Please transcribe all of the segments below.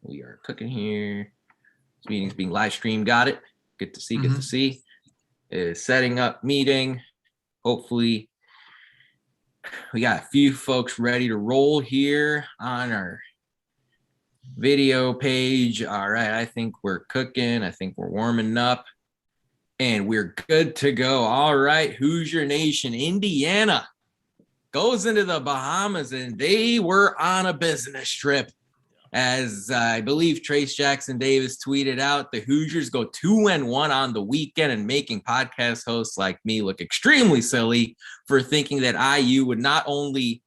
We are cooking here. This meeting's being live streamed. Got it. Good to see. Good to see. Is setting up meeting. Hopefully, we got a few folks ready to roll here on our video page. All right. I think we're cooking. I think we're warming up. And we're good to go. All right. Hoosier Nation, Indiana goes into the Bahamas, and they were on a business trip. As I believe Trace Jackson Davis tweeted out, the Hoosiers go 2-1 on the weekend, and making podcast hosts like me look extremely silly for thinking that IU would not only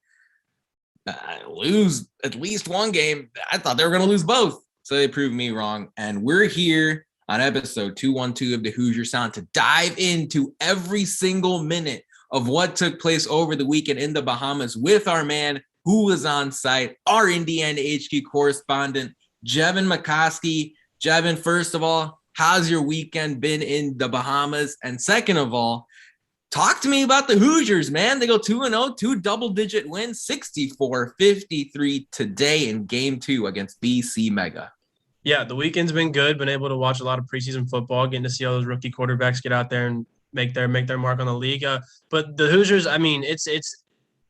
lose at least one game, I thought they were going to lose both. So they proved me wrong. And we're here on episode 212 of the Hoosier Sound to dive into every single minute of what took place over the weekend in the Bahamas with our man who was on site, our IndianaHQ correspondent, Jevan McCoskey. Jevan, first of all, how's your weekend been in the Bahamas? And second of all, talk to me about the Hoosiers, man. They go 2-0, 2 double-digit wins, 64-53 today in Game 2 against BC Mega. Yeah, the weekend's been good. Been able to watch a lot of preseason football, getting to see all those rookie quarterbacks get out there and make their mark on the league. But the Hoosiers, I mean, it's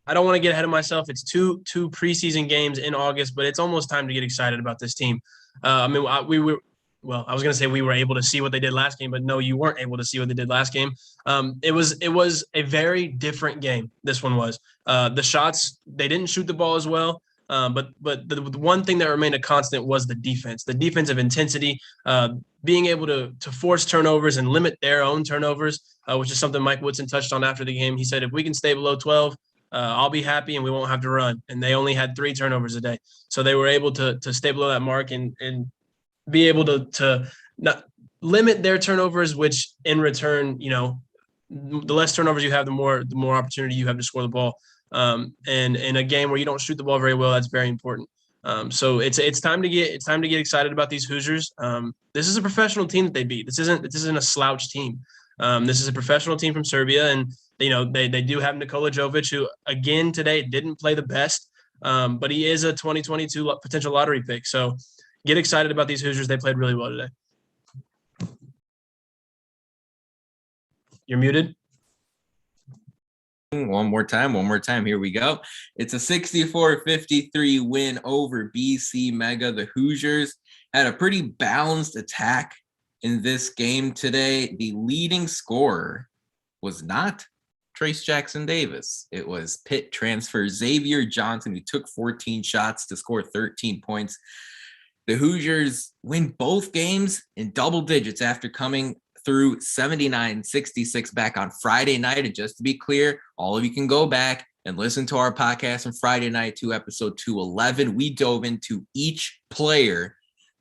I don't want to get ahead of myself. It's two preseason games in August, but it's almost time to get excited about this team. I was going to say we were able to see what they did last game, but no, you weren't able to see what they did last game. It was a very different game. This one was. The shots, they didn't shoot the ball as well. But the one thing that remained a constant was the defensive intensity, being able to force turnovers and limit their own turnovers, which is something Mike Woodson touched on after the game. He said, if we can stay below 12, I'll be happy and we won't have to run. And they only had 3 turnovers a day. So they were able to stay below that mark and be able to not limit their turnovers, which in return, the less turnovers you have, the more opportunity you have to score the ball. And in a game where you don't shoot the ball very well, that's very important. So it's time to get excited about these Hoosiers. This is a professional team that they beat. This isn't a slouch team. This is a professional team from Serbia, and they do have Nicola Jovic, who again today didn't play the best, but he is a 2022 potential lottery pick. So get excited about these Hoosiers. They played really well today. You're muted. One more time. Here we go. It's a 64-53 win over BC Mega. The Hoosiers had a pretty balanced attack in this game today. The leading scorer was not Trace Jackson Davis. It was Pitt transfer Xavier Johnson, who took 14 shots to score 13 points. The Hoosiers win both games in double digits after coming through 79-66 back on Friday night. And just to be clear, all of you can go back and listen to our podcast on Friday night to episode 211. We dove into each player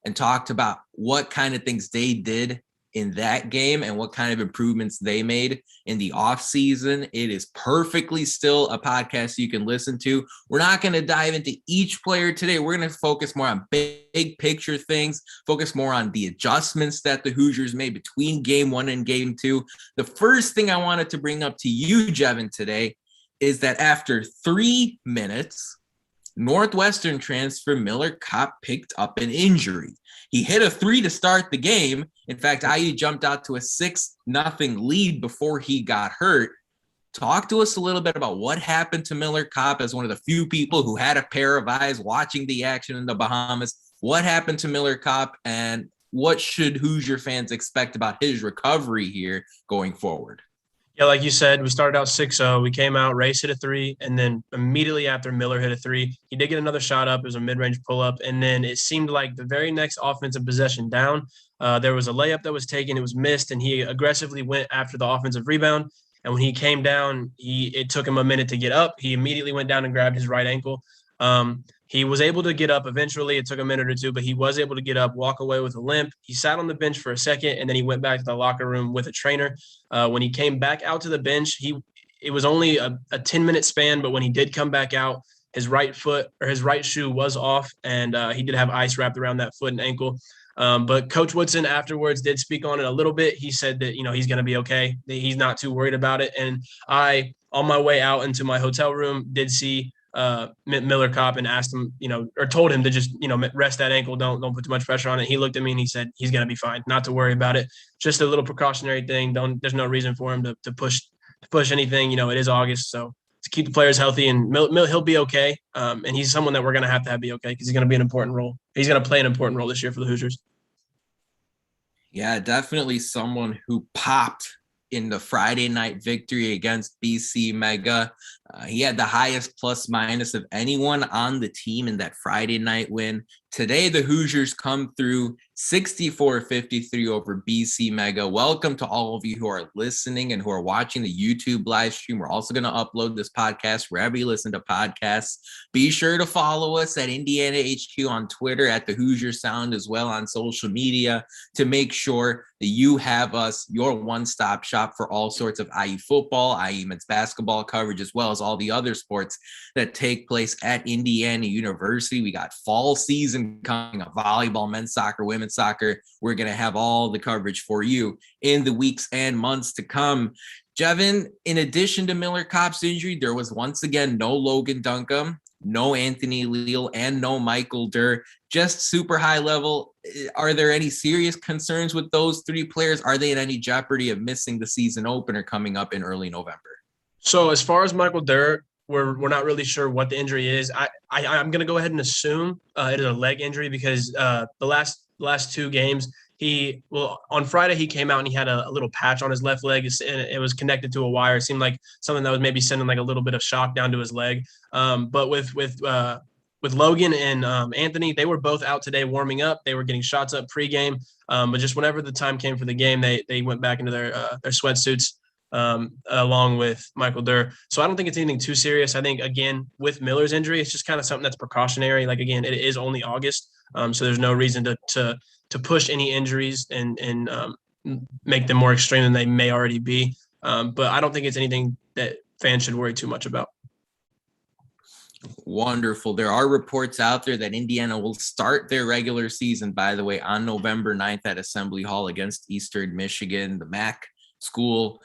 and talked about what kind of things they did in that game and what kind of improvements they made in the offseason. It is perfectly still a podcast you can listen to. We're not going to dive into each player today. We're going to focus more on big picture things, focus more on the adjustments that the Hoosiers made between game 1 and game 2. The first thing I wanted to bring up to you, Jevan, today is that after 3 minutes, Northwestern transfer Miller Kopp picked up an injury. He hit a 3 to start the game. In fact, IU jumped out to a 6-0 lead before he got hurt. Talk to us a little bit about what happened to Miller Kopp as one of the few people who had a pair of eyes watching the action in the Bahamas. What happened to Miller Kopp, and what should Hoosier fans expect about his recovery here going forward? Yeah, like you said, we started out 6-0. We came out, Race hit a 3, and then immediately after Miller hit a 3, he did get another shot up. It was a mid-range pull-up, and then it seemed like the very next offensive possession down, there was a layup that was taken. It was missed, and he aggressively went after the offensive rebound. And when he came down, it took him a minute to get up. He immediately went down and grabbed his right ankle. He was able to get up eventually. It took a minute or two, but he was able to get up, walk away with a limp. He sat on the bench for a second, and then he went back to the locker room with a trainer. When he came back out to the bench, it was only a 10-minute span, but when he did come back out, his right foot or his right shoe was off, and he did have ice wrapped around that foot and ankle. But Coach Woodson afterwards did speak on it a little bit. He said that, he's going to be okay. He's not too worried about it. And I, on my way out into my hotel room, did see Miller Kopp and asked him, or told him to just, rest that ankle. Don't put too much pressure on it. He looked at me and he said, he's going to be fine, not to worry about it. Just a little precautionary thing. There's no reason for him to push anything. It is August. So to keep the players healthy, and he'll be okay. And he's someone that we're going to have be okay, because he's going to be an important role. He's going to play an important role this year for the Hoosiers. Yeah, definitely someone who popped in the Friday night victory against BC Mega. He had the highest plus minus of anyone on the team in that Friday night win. Today, the Hoosiers come through 64-53 over BC Mega. Welcome to all of you who are listening and who are watching the YouTube live stream. We're also going to upload this podcast wherever you listen to podcasts. Be sure to follow us at IndianaHQ on Twitter, at the Hoosier Sound, as well on social media, to make sure that you have us, your one-stop shop for all sorts of IU football, IU men's basketball coverage, as well as all the other sports that take place at Indiana University. We got fall season coming up, volleyball, men's soccer, women's soccer. We're going to have all the coverage for you in the weeks and months to come. Jevan, in addition to Miller Kopp's injury, there was once again no Logan Duncombe, no Anthony Leal, and no Michael Durr. Just super high level. Are there any serious concerns with those three players? Are they in any jeopardy of missing the season opener coming up in early November? So as far as Michael Durr, we're not really sure what the injury is. I'm going to go ahead and assume it is a leg injury, because the last two games, on Friday he came out and he had a little patch on his left leg, and it was connected to a wire. It seemed like something that was maybe sending like a little bit of shock down to his leg. But with Logan and Anthony, they were both out today warming up. They were getting shots up pregame, but just whenever the time came for the game, they went back into their sweatsuits, along with Michael Durr. So I don't think it's anything too serious. I think, again, with Miller's injury, it's just kind of something that's precautionary. Like, again, it is only August, so there's no reason to push any injuries and make them more extreme than they may already be. But I don't think it's anything that fans should worry too much about. Wonderful. There are reports out there that Indiana will start their regular season, by the way, on November 9th at Assembly Hall against Eastern Michigan, the MAC school,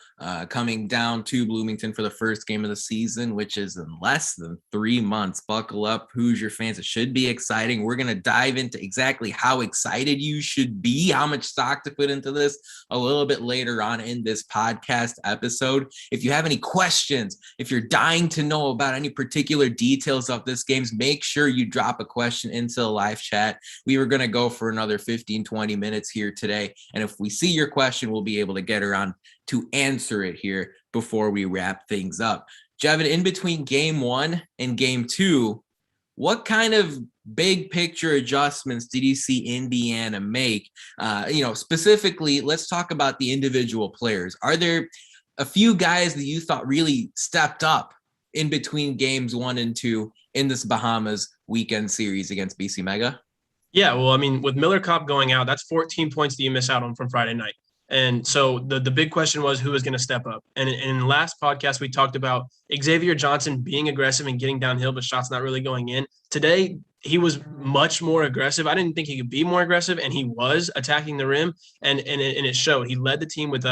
coming down to Bloomington for the first game of the season, which is in less than 3 months. Buckle up, Hoosier fans. It should be exciting. We're going to dive into exactly how excited you should be, how much stock to put into this a little bit later on in this podcast episode. If you have any questions, if you're dying to know about any particular details of this game, make sure you drop a question into the live chat. We were going to go for another 15-20 minutes here today, and if we see your question, we'll be able to get around to answer it here before we wrap things up. Jevan, in between game one and game two, what kind of big picture adjustments did you see Indiana make? Specifically, let's talk about the individual players. Are there a few guys that you thought really stepped up in between games 1 and 2 in this Bahamas weekend series against BC Mega? Yeah, well, I mean, with Miller Kopp going out, that's 14 points that you miss out on from Friday night. And so the big question was, who was going to step up? And in the last podcast, we talked about Xavier Johnson being aggressive and getting downhill, but shots not really going in. Today, he was much more aggressive. I didn't think he could be more aggressive, and he was attacking the rim, and it showed. He led the team with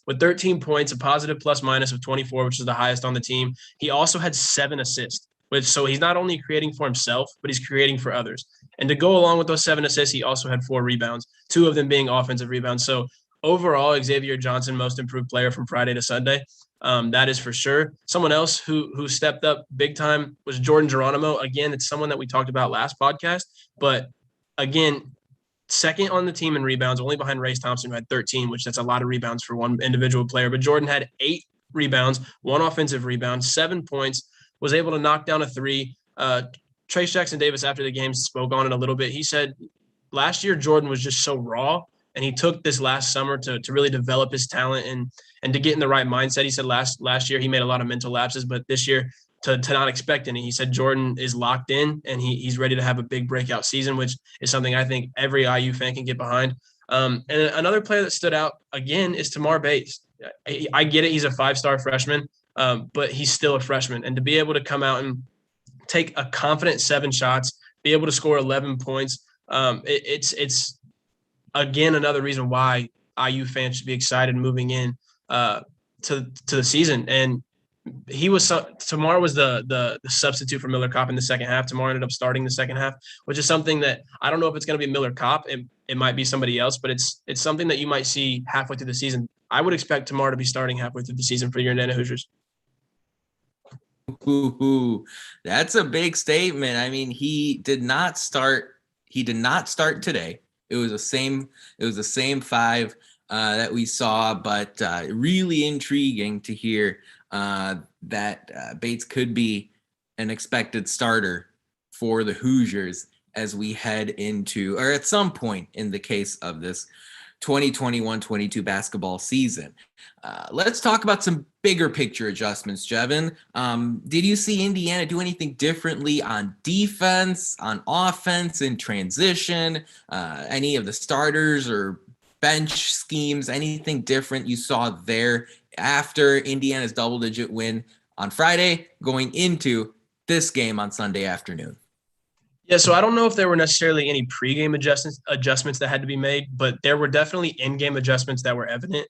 13 points, a positive plus minus of 24, which is the highest on the team. He also had 7 assists, so he's not only creating for himself, but he's creating for others. And to go along with those 7 assists, he also had 4 rebounds, 2 of them being offensive rebounds. So overall, Xavier Johnson, most improved player from Friday to Sunday. That is for sure. Someone else who stepped up big time was Jordan Geronimo. Again, it's someone that we talked about last podcast, but again, second on the team in rebounds, only behind Race Thompson, who had 13, which that's a lot of rebounds for one individual player. But Jordan had 8 rebounds, 1 offensive rebound, 7 points, was able to knock down a 3. Trace Jackson Davis, after the game, spoke on it a little bit. He said last year Jordan was just so raw, and he took this last summer to really develop his talent and to get in the right mindset. He said last year he made a lot of mental lapses, but this year to not expect any. He said Jordan is locked in, and he's ready to have a big breakout season, which is something I think every IU fan can get behind. And another player that stood out, again, is Tamar Bates. I get it. He's a 5-star freshman, but he's still a freshman. And to be able to come out and take a confident 7 shots, be able to score 11 points, it's again another reason why IU fans should be excited moving in to the season. And Tamar was the substitute for Miller Kopp in the second half. Tamar ended up starting the second half, which is something that I don't know if it's going to be Miller Kopp. It might be somebody else, but it's something that you might see halfway through the season. I would expect Tamar to be starting halfway through the season for your Indiana Hoosiers. Ooh, that's a big statement. I mean, he did not start today. It was the same five that we saw, but really intriguing to hear that Bates could be an expected starter for the Hoosiers as we head into, or at some point in the case of this 2021-22 basketball season. Let's talk about some bigger picture adjustments, Jevan. Did you see Indiana do anything differently on defense, on offense, in transition? Any of the starters or bench schemes, anything different you saw there after Indiana's double-digit win on Friday going into this game on Sunday afternoon? Yeah, so I don't know if there were necessarily any pregame adjustments that had to be made, but there were definitely in-game adjustments that were evident.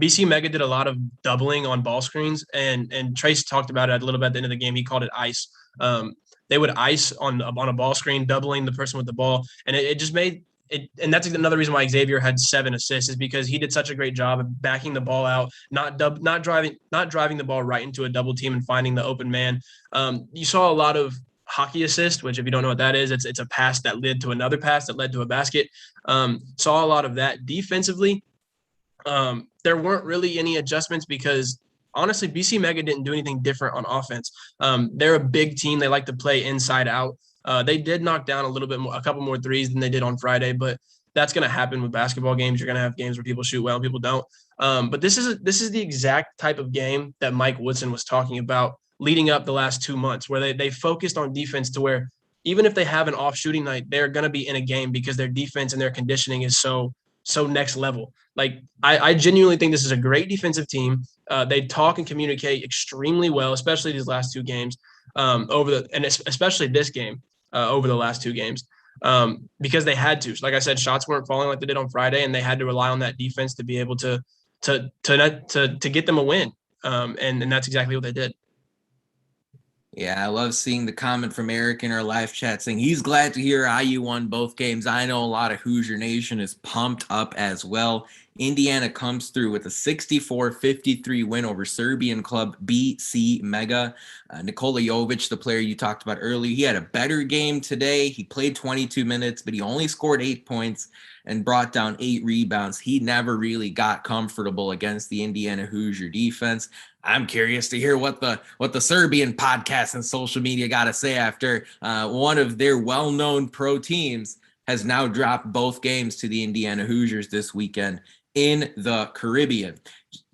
BC Mega did a lot of doubling on ball screens, and Trace talked about it a little bit at the end of the game. He called it ice. They would ice on a ball screen, doubling the person with the ball, and it just made it. And that's another reason why Xavier had 7 assists, is because he did such a great job of backing the ball out, not driving the ball right into a double team and finding the open man. You saw a lot of hockey assist, which if you don't know what that is, it's a pass that led to another pass that led to a basket. Saw a lot of that defensively. There weren't really any adjustments because honestly, BC Mega didn't do anything different on offense. They're a big team. They like to play inside out. They did knock down a couple more threes than they did on Friday, but that's going to happen with basketball games. You're going to have games where people shoot well and people don't. But this is the exact type of game that Mike Woodson was talking about leading up the last 2 months, where they focused on defense to where even if they have an off shooting night, they're going to be in a game because their defense and their conditioning is so next level. Like I genuinely think this is a great defensive team. They talk and communicate extremely well, especially these last 2 games especially this game over the last 2 games because they had to. Like I said, shots weren't falling like they did on Friday, and they had to rely on that defense to be able to get them a win. And that's exactly what they did. Yeah, I love seeing the comment from Eric in our live chat saying he's glad to hear IU won both games. I know a lot of Hoosier Nation is pumped up as well. Indiana comes through with a 64-53 win over Serbian club BC Mega. Nicola Yovic, the player you talked about earlier, he had a better game today. He played 22 minutes, but he only scored 8 points and brought down 8 rebounds. He never really got comfortable against the Indiana Hoosier defense. I'm curious to hear what the Serbian podcast and social media got to say after one of their well-known pro teams has now dropped both games to the Indiana Hoosiers this weekend in the Caribbean.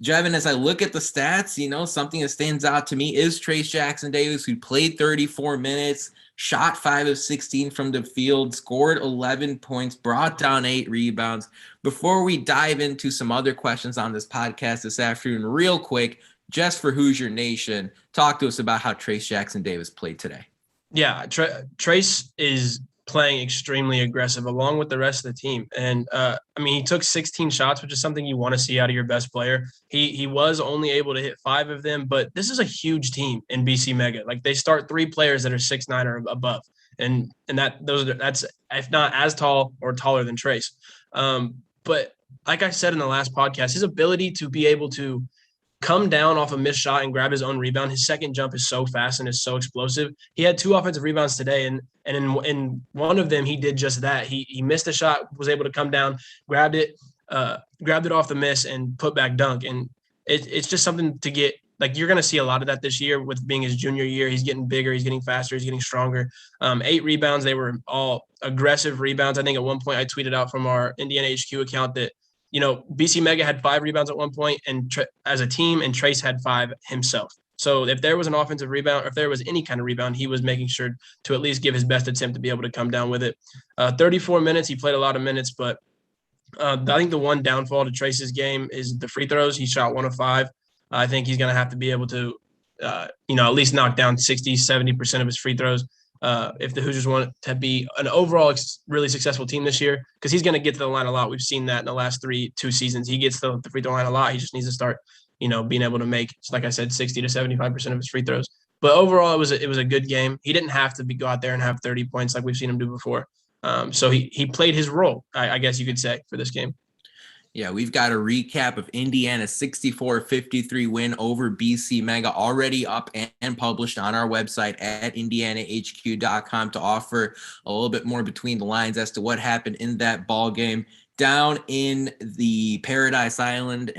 Jevan, as I look at the stats, something that stands out to me is Trayce Jackson-Davis, who played 34 minutes, shot 5 of 16 from the field, scored 11 points, brought down 8 rebounds. Before we dive into some other questions on this podcast this afternoon, real quick, just for Hoosier Nation, talk to us about how Trayce Jackson-Davis played today. Yeah, Trace is playing extremely aggressive along with the rest of the team. And, he took 16 shots, which is something you want to see out of your best player. He was only able to hit 5 of them, but this is a huge team in BC Mega. Like, they start 3 players that are 6'9" or above. And that's if not as tall or taller than Trace. But like I said in the last podcast, his ability to be able to come down off a missed shot and grab his own rebound. His second jump is so fast and is so explosive. He had 2 offensive rebounds today, and in one of them he did just that. He missed a shot, was able to come down, grabbed it off the miss, and put back dunk. And it's just something to get. Like, you're going to see a lot of that this year with being his junior year. He's getting bigger. He's getting faster. He's getting stronger. 8 rebounds. They were all aggressive rebounds. I think at one point I tweeted out from our IndianaHQ account that BC Mega had 5 rebounds at one point and as a team, and Trace had 5 himself. So if there was an offensive rebound, or if there was any kind of rebound, he was making sure to at least give his best attempt to be able to come down with it. 34 minutes. He played a lot of minutes, but I think the one downfall to Trace's game is the free throws. He shot 1 of 5. I think he's going to have to be able to, at least knock down 60, 70% of his free throws. If the Hoosiers want to be an overall really successful team this year, because he's going to get to the line a lot. We've seen that in the last 2 seasons. He gets the free throw line a lot. He just needs to start being able to make, like I said, 60 to 75% of his free throws. But overall, it was a good game. He didn't have to go out there and have 30 points like we've seen him do before. So he played his role, I guess you could say, for this game. Yeah, we've got a recap of Indiana's 64-53 win over BC Mega already up and published on our website at IndianaHQ.com to offer a little bit more between the lines as to what happened in that ball game. Down in the Paradise Island,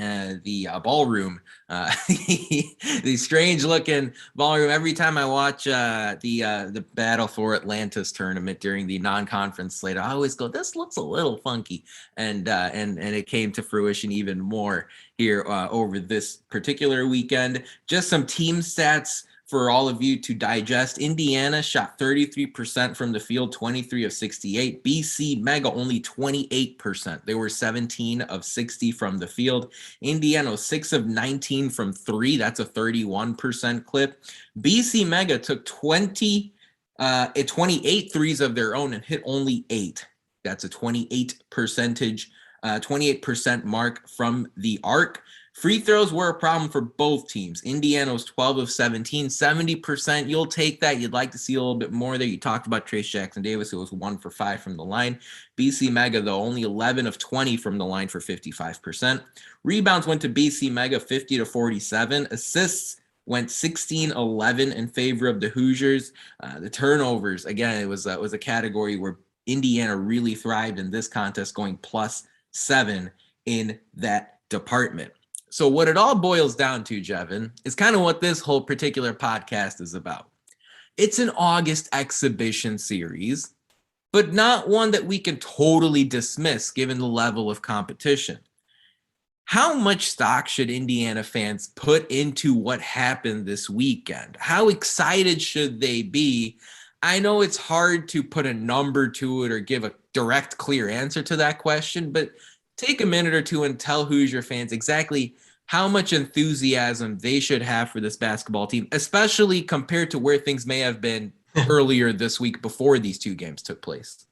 the ballroom, the strange-looking ballroom. Every time I watch the Battle for Atlantis tournament during the non-conference slate, I always go, "This looks a little funky," and it came to fruition even more here over this particular weekend. Just some team stats for all of you to digest. Indiana shot 33% from the field, 23 of 68. BC Mega only 28%. They were 17 of 60 from the field. Indiana 6 of 19 from 3. That's a 31% clip. BC Mega took 28 threes of their own and hit only 8. That's a 28% mark from the arc. Free throws were a problem for both teams. Indiana was 12 of 17, 70%. You'll take that. You'd like to see a little bit more there. You talked about Trace Jackson-Davis, who was 1 for 5 from the line. BC Mega, though, only 11 of 20 from the line for 55%. Rebounds went to BC Mega, 50 to 47. Assists went 16-11 in favor of the Hoosiers. The turnovers, again, it was a category where Indiana really thrived in this contest, going +7 in that department. So what it all boils down to, Jevan, is kind of what this whole particular podcast is about. It's an August exhibition series, but not one that we can totally dismiss given the level of competition. How much stock should Indiana fans put into what happened this weekend? How excited should they be? I know it's hard to put a number to it or give a direct, clear answer to that question, but take a minute or two and tell Hoosier fans exactly how much enthusiasm they should have for this basketball team, especially compared to where things may have been earlier this week before these two games took place.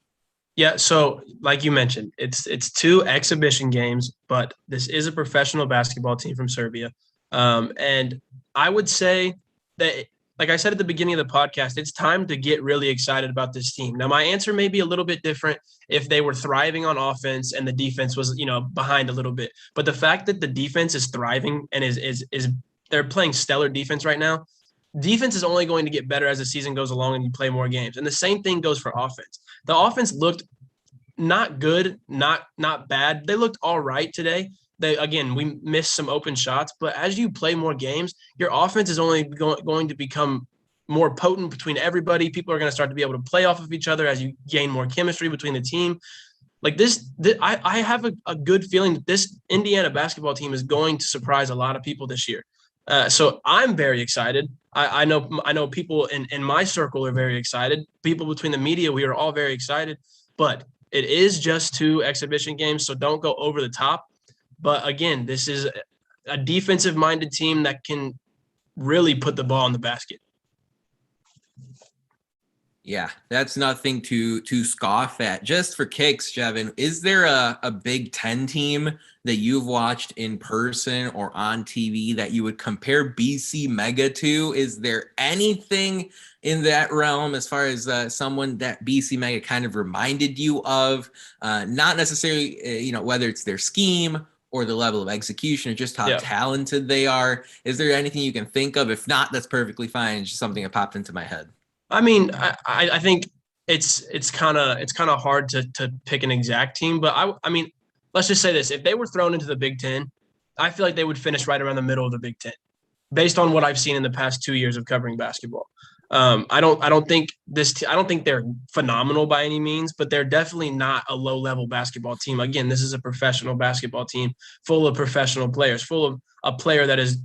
Yeah, so like you mentioned, it's 2 exhibition games, but this is a professional basketball team from Serbia. And I would say that, like I said at the beginning of the podcast, it's time to get really excited about this team. Now, my answer may be a little bit different if they were thriving on offense and the defense was, behind a little bit. But the fact that the defense is thriving and is they're playing stellar defense right now, defense is only going to get better as the season goes along and you play more games. And the same thing goes for offense. The offense looked not good, not bad. They looked all right today. We missed some open shots, but as you play more games, your offense is only going to become more potent between everybody. People are going to start to be able to play off of each other as you gain more chemistry between the team. Like this I have a good feeling that this Indiana basketball team is going to surprise a lot of people this year. So I'm very excited. I know people in my circle are very excited. People between the media, we are all very excited, but it is just 2 exhibition games, so don't go over the top. But again, this is a defensive-minded team that can really put the ball in the basket. Yeah, that's nothing to scoff at. Just for kicks, Jevan, is there a Big Ten team that you've watched in person or on TV that you would compare BC Mega to? Is there anything in that realm as far as someone that BC Mega kind of reminded you of? Not necessarily, whether it's their scheme or the level of execution or just how talented they are. Is there anything you can think of? If not, that's perfectly fine. It's just something that popped into my head. I mean, I think it's kind of hard to pick an exact team, but I mean, let's just say this: if they were thrown into the Big Ten, I feel like they would finish right around the middle of the Big Ten, based on what I've seen in the past 2 years of covering basketball. I don't think they're phenomenal by any means, but they're definitely not a low-level basketball team. Again, this is a professional basketball team full of professional players, full of a player that is,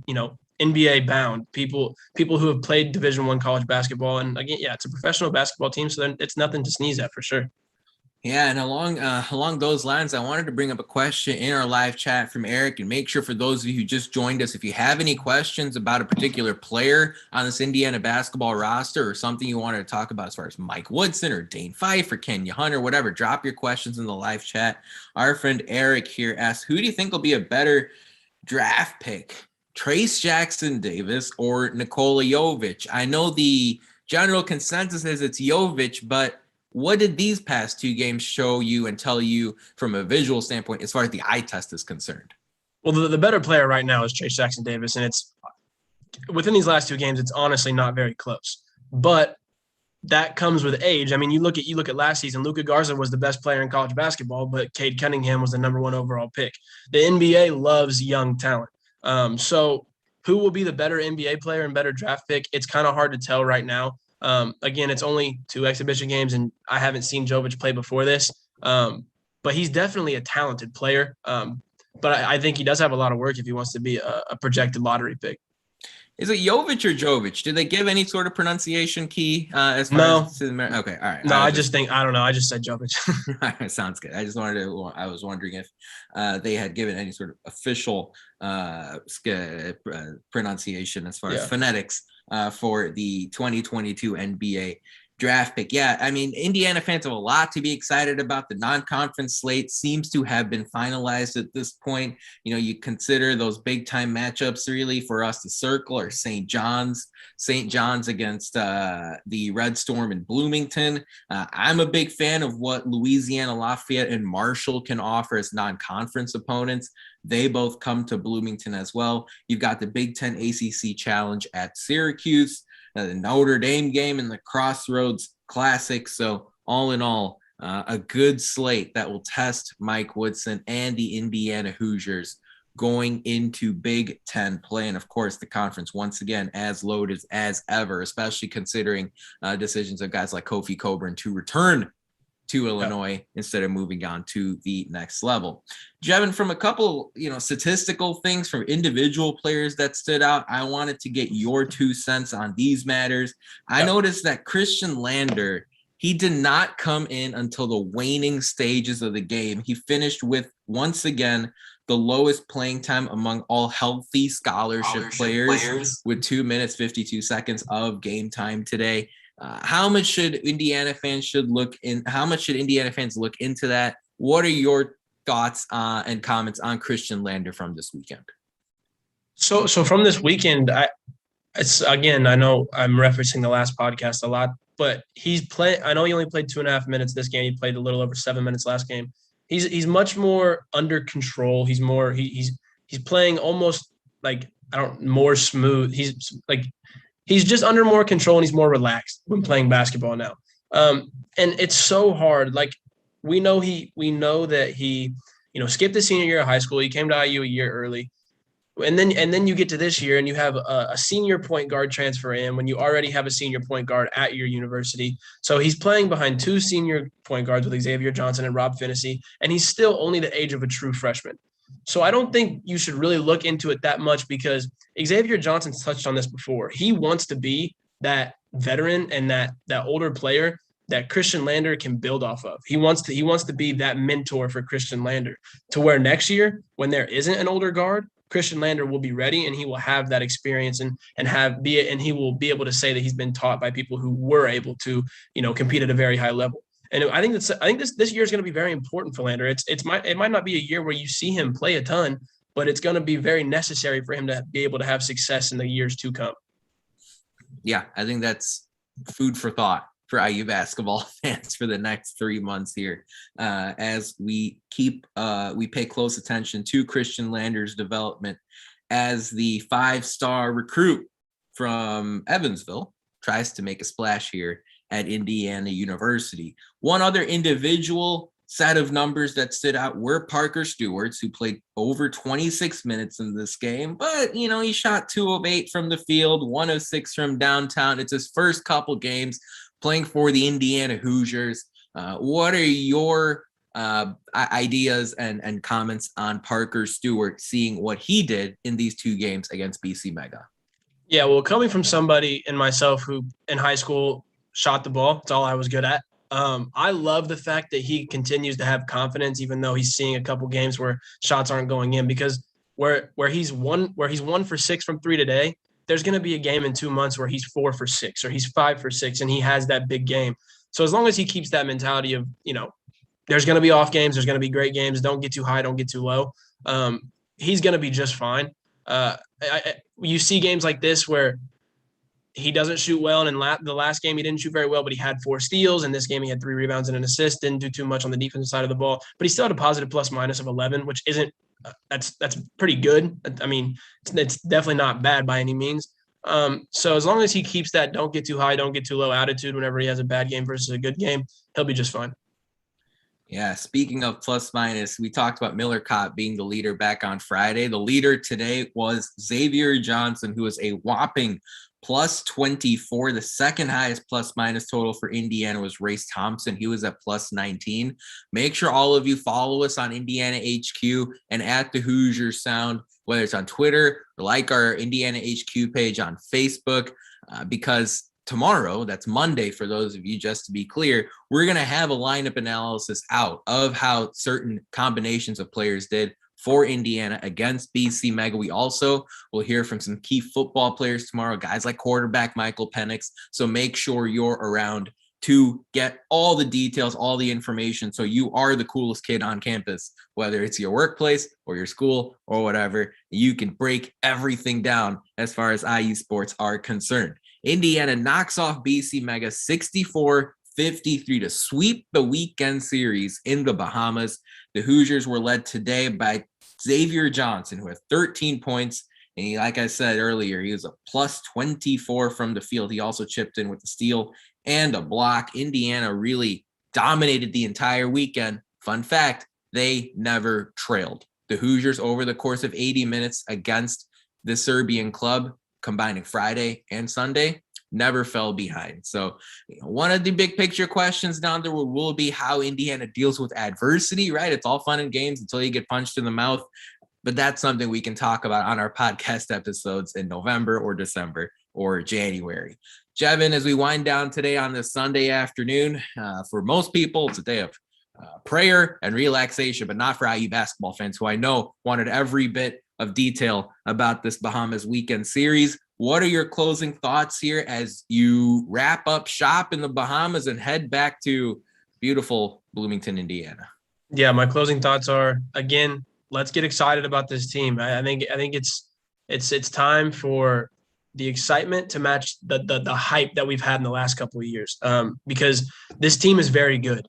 NBA bound, people who have played Division I college basketball. And again, it's a professional basketball team, so then it's nothing to sneeze at for sure. Yeah, and along those lines, I wanted to bring up a question in our live chat from Eric, and make sure for those of you who just joined us, if you have any questions about a particular player on this Indiana basketball roster or something you wanted to talk about as far as Mike Woodson or Dane Fife or Kenya Hunter, whatever, drop your questions in the live chat. Our friend Eric here asks, who do you think will be a better draft pick Trace Jackson Davis or Nicola Yovic? I know the general consensus is it's Yovic, but what did these past two games show you and tell you from a visual standpoint as far as the eye test is concerned? Well, the better player right now is Trace Jackson Davis, and it's within these last two games, it's honestly not very close. But that comes with age. I mean, you look at last season, Luka Garza was the best player in college basketball, but Cade Cunningham was the number one overall pick. The NBA loves young talent. So who will be the better NBA player and better draft pick? It's kind of hard to tell right now. Again, it's only 2 exhibition games, and I haven't seen Jovic play before this. But he's definitely a talented player. But I think he does have a lot of work if he wants to be a projected lottery pick. Is it Yovic or Jovic? Did they give any sort of pronunciation key as far No. as okay, all right. No, I just think, I don't know. I just said Jovic. Sounds good. I was wondering if they had given any sort of official pronunciation as far as phonetics for the 2022 NBA draft pick. Yeah, I mean, Indiana fans have a lot to be excited about. The non-conference slate seems to have been finalized at this point. You know, you consider those big time matchups really for us to circle are St. John's against the Red Storm in Bloomington. I'm a big fan of what Louisiana Lafayette and Marshall can offer as non-conference opponents. They both come to Bloomington as well. You've got the Big Ten ACC Challenge at Syracuse, the Notre Dame game, and the Crossroads Classic. So all in all, a good slate that will test Mike Woodson and the Indiana Hoosiers going into Big Ten play. And of course, the conference once again as loaded as ever, especially considering decisions of guys like Kofi Coburn to return to Illinois instead of moving on to the next level. Jevan, from a couple, statistical things from individual players that stood out, I wanted to get your 2 cents on these matters. I noticed that Christian Lander, he did not come in until the waning stages of the game. He finished with, once again, the lowest playing time among all healthy scholarship players with 2 minutes, 52 seconds of game time today. How much should Indiana fans look into that? What are your thoughts and comments on Christian Lander from this weekend? So from this weekend, I know I'm referencing the last podcast a lot, but I know he only played 2.5 minutes this game. He played a little over 7 minutes last game. He's much more under control. He's playing almost like more smooth. He's just under more control and he's more relaxed when playing basketball now. And it's so hard. Like we know that he, skipped his senior year of high school. He came to IU a year early. And then you get to this year and you have a senior point guard transfer in when you already have a senior point guard at your university. So he's playing behind 2 senior point guards with Xavier Johnson and Rob Finney, and he's still only the age of a true freshman. So I don't think you should really look into it that much because Xavier Johnson's touched on this before. He wants to be that veteran and that older player that Christian Lander can build off of. He wants to be that mentor for Christian Lander to where next year when there isn't an older guard, Christian Lander will be ready and he will have that experience and he will be able to say that he's been taught by people who were able to, compete at a very high level. And I think this year is going to be very important for Lander. It might not be a year where you see him play a ton, but it's going to be very necessary for him to be able to have success in the years to come. Yeah, I think that's food for thought for IU basketball fans for the next 3 months here, as we pay close attention to Christian Lander's development as the 5-star recruit from Evansville tries to make a splash here at Indiana University. One other individual set of numbers that stood out were Parker Stewart's, who played over 26 minutes in this game, but he shot 2 of 8 from the field, 1 of 6 from downtown. It's his first couple games playing for the Indiana Hoosiers. What are your ideas and comments on Parker Stewart seeing what he did in these 2 games against BC Mega? Yeah, well, coming from somebody and myself who in high school shot the ball, it's all I was good at. I love the fact that he continues to have confidence, even though he's seeing a couple games where shots aren't going in, because where he's 1 for 6 from 3 today, there's going to be a game in 2 months where he's 4 for 6 or he's 5 for 6 and he has that big game. So as long as he keeps that mentality of, there's going to be off games, there's going to be great games, don't get too high, don't get too low. He's going to be just fine. You see games like this where he doesn't shoot well, and in the last game he didn't shoot very well, but he had 4 steals. In this game he had 3 rebounds and an assist. Didn't do too much on the defensive side of the ball, but he still had a positive plus minus of 11, which isn't that's pretty good. I mean, it's definitely not bad by any means. So as long as he keeps that don't get too high, don't get too low attitude whenever he has a bad game versus a good game, he'll be just fine. Yeah, speaking of plus minus, we talked about Miller Kopp being the leader back on Friday. The leader today was Xavier Johnson, who was a whopping plus 24. The second highest plus minus total for Indiana was Race Thompson. He was at plus 19. Make sure all of you follow us on Indiana HQ and at the Hoosier Sound, whether it's on Twitter or like our Indiana HQ page on Facebook, because tomorrow, that's Monday for those of you, just to be clear, we're going to have a lineup analysis out of how certain combinations of players did for Indiana against BC Mega. We also will hear from some key football players tomorrow, guys like quarterback Michael Penix. So make sure you're around to get all the details, all the information, so you are the coolest kid on campus, whether it's your workplace or your school or whatever. You can break everything down as far as IU sports are concerned. Indiana knocks off BC Mega 64-53 to sweep the weekend series in the Bahamas. The Hoosiers were led today by Xavier Johnson, who had 13 points. And he, like I said earlier, he was a plus 24 from the field. He also chipped in with a steal and a block. Indiana really dominated the entire weekend. Fun fact, they never trailed. The Hoosiers, over the course of 80 minutes against the Serbian club, combining Friday and Sunday, never fell behind. So one of the big picture questions down there will be how Indiana deals with adversity, right? It's all fun and games until you get punched in the mouth. But that's something we can talk about on our podcast episodes in November or December or January. Jevan, as we wind down today on this Sunday afternoon, for most people, it's a day of prayer and relaxation, but not for IU basketball fans who I know wanted every bit of detail about this Bahamas weekend series. What are your closing thoughts here as you wrap up shop in the Bahamas and head back to beautiful Bloomington, Indiana? Yeah, my closing thoughts are, again, let's get excited about this team. I think it's time for the excitement to match the hype that we've had in the last couple of years, because this team is very good.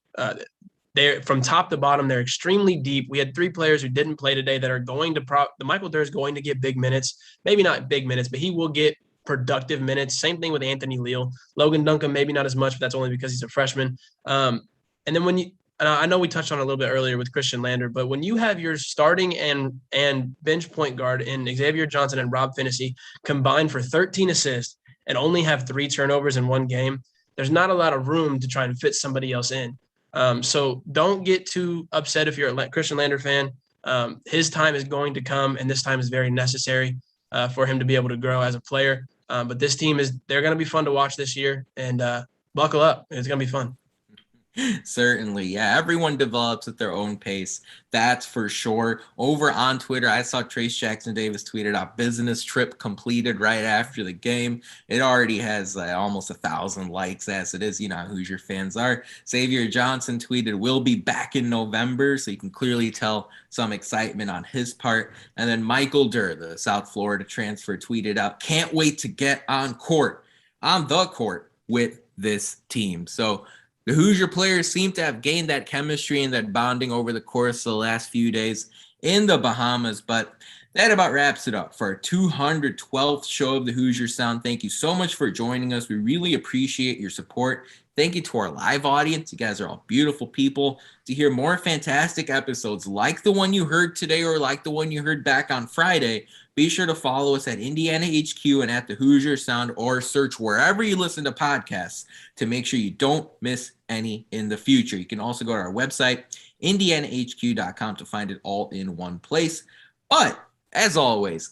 They're from top to bottom. They're extremely deep. We had 3 players who didn't play today that are going to the Michael Durr is going to get big minutes, maybe not big minutes, but he will get productive minutes. Same thing with Anthony Leal. Logan Duncan, maybe not as much, but that's only because he's a freshman. And then I know we touched on it a little bit earlier with Christian Lander, but when you have your starting and bench point guard in Xavier Johnson and Rob Finney combined for 13 assists and only have 3 turnovers in one game, there's not a lot of room to try and fit somebody else in. So don't get too upset if you're a Christian Lander fan. His time is going to come, and this time is very necessary for him to be able to grow as a player. But this team they're going to be fun to watch this year, and buckle up. It's going to be fun. Certainly. Yeah. Everyone develops at their own pace. That's for sure. Over on Twitter, I saw Trace Jackson Davis tweeted out business trip completed right after the game. It already has almost 1,000 likes as it is. You know how Hoosier fans are. Xavier Johnson tweeted, "We'll be back in November." So you can clearly tell some excitement on his part. And then Michael Durr, the South Florida transfer, tweeted out, "Can't wait to get on the court with this team." So the Hoosier players seem to have gained that chemistry and that bonding over the course of the last few days in the Bahamas. But that about wraps it up for our 212th show of the Hoosier Sound. Thank you so much for joining us. We really appreciate your support. Thank you to our live audience. You guys are all beautiful people. To hear more fantastic episodes like the one you heard today or like the one you heard back on Friday, be sure to follow us at IndianaHQ and at the Hoosier Sound, or search wherever you listen to podcasts to make sure you don't miss any in the future. You can also go to our website, IndianaHQ.com, to find it all in one place. But as always,